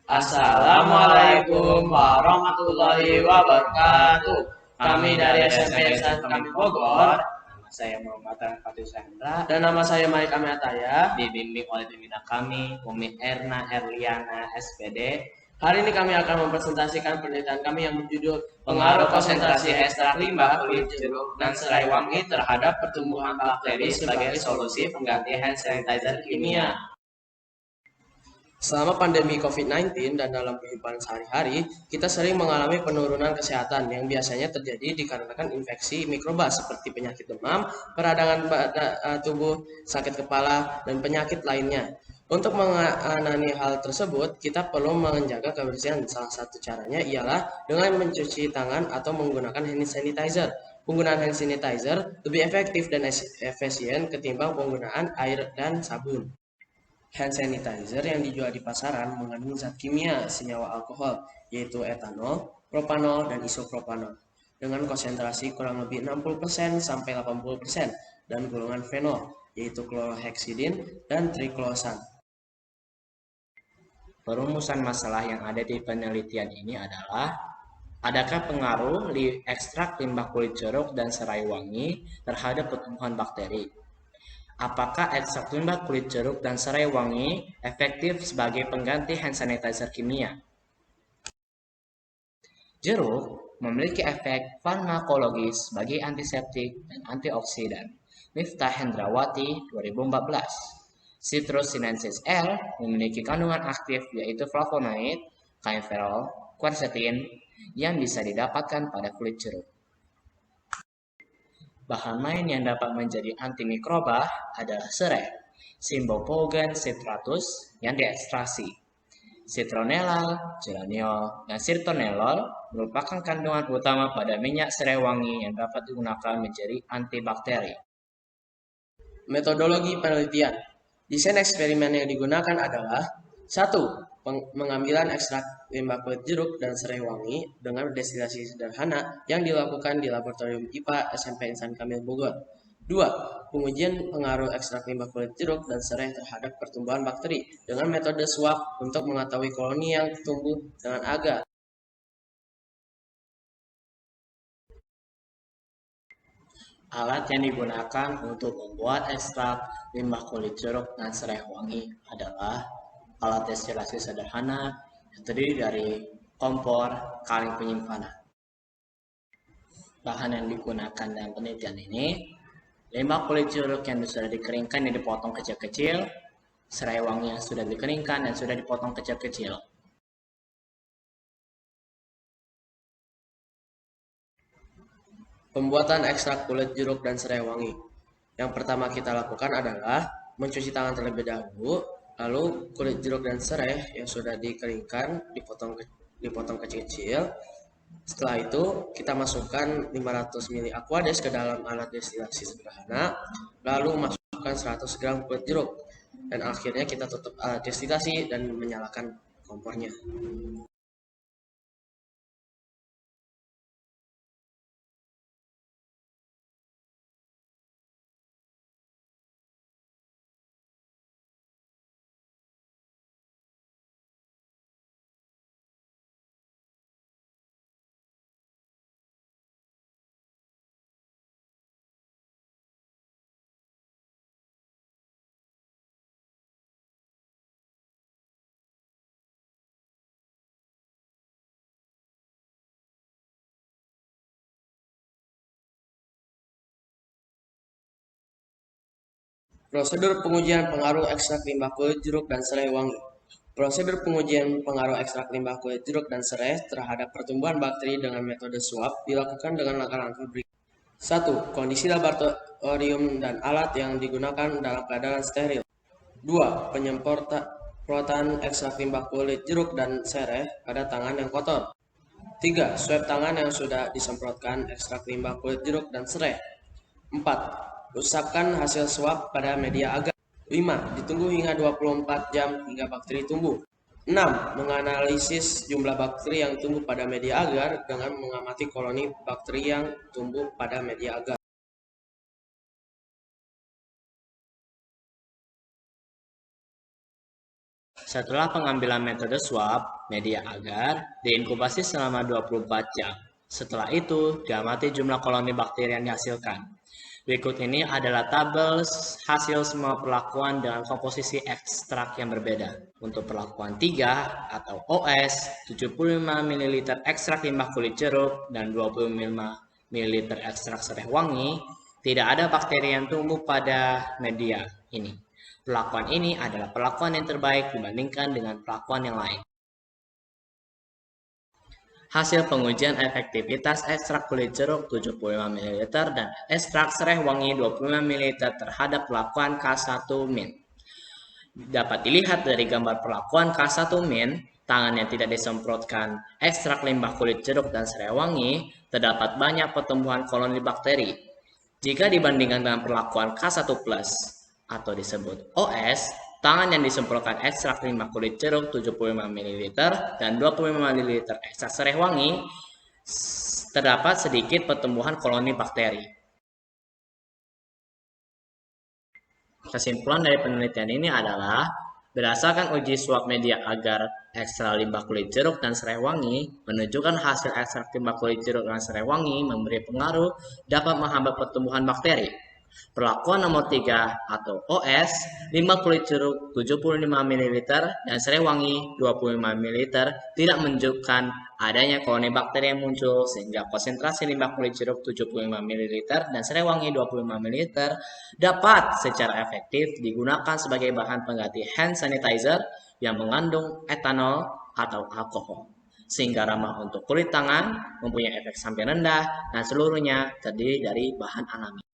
Assalamualaikum warahmatullahi wabarakatuh. Kami dari SMP Insan Kami Bogor. Nama saya Muhammad Fatul Sandra dan nama saya Malik Ameataya, dibimbing oleh pembina kami, Umi Erna Erliana SPD. Hari ini kami akan mempresentasikan penelitian kami yang berjudul Pengaruh konsentrasi ekstrak limbah kulit jeruk dan serai wangi terhadap pertumbuhan bakteri sebagai solusi pengganti hand sanitizer kimia. Selama pandemi COVID-19 dan dalam kehidupan sehari-hari, kita sering mengalami penurunan kesehatan yang biasanya terjadi dikarenakan infeksi mikroba seperti penyakit demam, peradangan tubuh, sakit kepala, dan penyakit lainnya. Untuk menangani hal tersebut, kita perlu menjaga kebersihan. Salah satu caranya ialah dengan mencuci tangan atau menggunakan hand sanitizer. Penggunaan hand sanitizer lebih efektif dan efisien ketimbang penggunaan air dan sabun. Hand sanitizer yang dijual di pasaran mengandung zat kimia senyawa alkohol, yaitu etanol, propanol, dan isopropanol, dengan konsentrasi kurang lebih 60% sampai 80% dan golongan fenol, yaitu chlorhexidin dan triclosan. Perumusan masalah yang ada di penelitian ini adalah, adakah pengaruh ekstrak limbah kulit jeruk dan serai wangi terhadap pertumbuhan bakteri? Apakah ekstrak limbah kulit jeruk dan serai wangi efektif sebagai pengganti hand sanitizer kimia? Jeruk memiliki efek farmakologis sebagai antiseptik dan antioksidan. Miftah Hendrawati, 2014. Citrus sinensis L memiliki kandungan aktif yaitu flavonoid, kaempferol, quercetin yang bisa didapatkan pada kulit jeruk. Bahan lain yang dapat menjadi antimikroba adalah serai, Cymbopogon citratus yang diekstraksi. Citronellal, geraniol, dan sirtoneol merupakan kandungan utama pada minyak serai wangi yang dapat digunakan menjadi antibakteri. Metodologi penelitian. Desain eksperimen yang digunakan adalah 1. Pengambilan ekstrak limbah kulit jeruk dan serai wangi dengan destilasi sederhana yang dilakukan di Laboratorium IPA SMP Insan Kamil Bogor. 2. Pengujian pengaruh ekstrak limbah kulit jeruk dan serai terhadap pertumbuhan bakteri dengan metode swab untuk mengetahui koloni yang tumbuh dengan agar. Alat yang digunakan untuk membuat ekstrak limbah kulit jeruk dan serai wangi adalah alat destilasi sederhana yang terdiri dari kompor kaleng penyimpanan. Bahan yang digunakan dalam penelitian ini, limbah kulit jeruk yang sudah dikeringkan dan dipotong kecil-kecil, serai wangi yang sudah dikeringkan dan sudah dipotong kecil-kecil. Pembuatan ekstrak kulit jeruk dan serai wangi. Yang pertama kita lakukan adalah mencuci tangan terlebih dahulu, lalu kulit jeruk dan serai yang sudah dikeringkan dipotong kecil-kecil. Setelah itu kita masukkan 500 ml Aquades ke dalam alat destilasi sederhana, lalu masukkan 100 gram kulit jeruk, dan akhirnya kita tutup alat destilasi dan menyalakan kompornya. Prosedur pengujian pengaruh ekstrak limbah kulit jeruk dan serai wangi. Prosedur pengujian pengaruh ekstrak limbah kulit jeruk dan serai terhadap pertumbuhan bakteri dengan metode swab dilakukan dengan langkah-langkah berikut. 1. Kondisi laboratorium dan alat yang digunakan dalam keadaan steril. 2. Penyemprotan ekstrak limbah kulit jeruk dan serai pada tangan yang kotor. 3. Swab tangan yang sudah disemprotkan ekstrak limbah kulit jeruk dan serai. 4. Usapkan hasil swab pada media agar. 5. Ditunggu hingga 24 jam hingga bakteri tumbuh. 6. Menganalisis jumlah bakteri yang tumbuh pada media agar dengan mengamati koloni bakteri yang tumbuh pada media agar. Setelah pengambilan metode swab media agar diinkubasi selama 24 jam. Setelah itu, diamati jumlah koloni bakteri yang dihasilkan. Berikut ini adalah tabel hasil semua perlakuan dengan komposisi ekstrak yang berbeda. Untuk perlakuan 3 atau OS, 75 ml ekstrak limbah kulit jeruk dan 25 ml ekstrak serai wangi, tidak ada bakteri yang tumbuh pada media ini. Perlakuan ini adalah perlakuan yang terbaik dibandingkan dengan perlakuan yang lain. Hasil pengujian efektivitas ekstrak kulit jeruk 75 ml dan ekstrak serai wangi 25 ml terhadap perlakuan K1-min. Dapat dilihat dari gambar perlakuan K1-min, tangan yang tidak disemprotkan ekstrak limbah kulit jeruk dan serai wangi, terdapat banyak pertumbuhan koloni bakteri. Jika dibandingkan dengan perlakuan K1+ atau disebut OS, tangan yang disemprotkan ekstrak limbah kulit jeruk 75 ml dan 25 ml ekstrak serai wangi, terdapat sedikit pertumbuhan koloni bakteri. Kesimpulan dari penelitian ini adalah, berdasarkan uji swab media agar ekstrak limbah kulit jeruk dan serai wangi menunjukkan hasil ekstrak limbah kulit jeruk dan serai wangi memberi pengaruh dapat menghambat pertumbuhan bakteri. Perlakuan nomor 3 atau OS, limbah kulit jeruk 75 ml dan serai wangi 25 ml tidak menunjukkan adanya koloni bakteri yang muncul, sehingga konsentrasi limbah kulit jeruk 75 ml dan serai wangi 25 ml dapat secara efektif digunakan sebagai bahan pengganti hand sanitizer yang mengandung etanol atau alkohol, sehingga ramah untuk kulit tangan, mempunyai efek samping rendah, dan seluruhnya terdiri dari bahan alami.